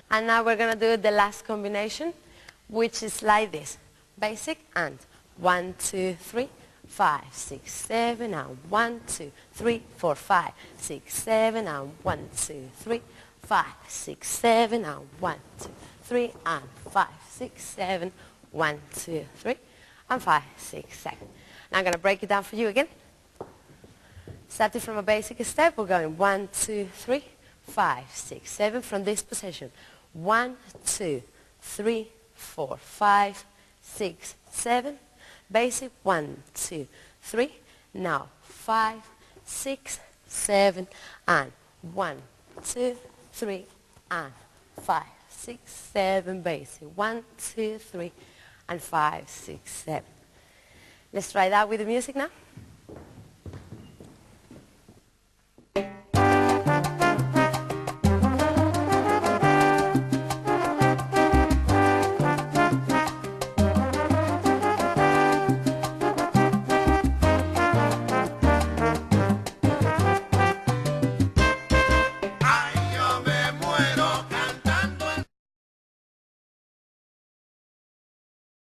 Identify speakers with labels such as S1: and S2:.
S1: And now we're going to do the last combination, which is like this. Basic and 1, 2, 3, 5, 6, 7, and 1, 2, 3, 4, 5, 6, 7, and 1, 2, 3, 5, 6, 7, and 1, 2, 3, and 5, 6, 7, 1, 2, 3, and 5, 6, 7. Now I'm going to break it down for you again. Starting from a basic step, we're going 1, 2, 3, 5, 6, 7 from this position. 1, 2, 3, 4, 5, 6, 7. Basic 1, 2, 3. Now 5, 6, 7, and 1, 2, 3, and 5, 6, 7. Basic 1, 2, 3, and 5, 6, 7. Let's try that with the music now.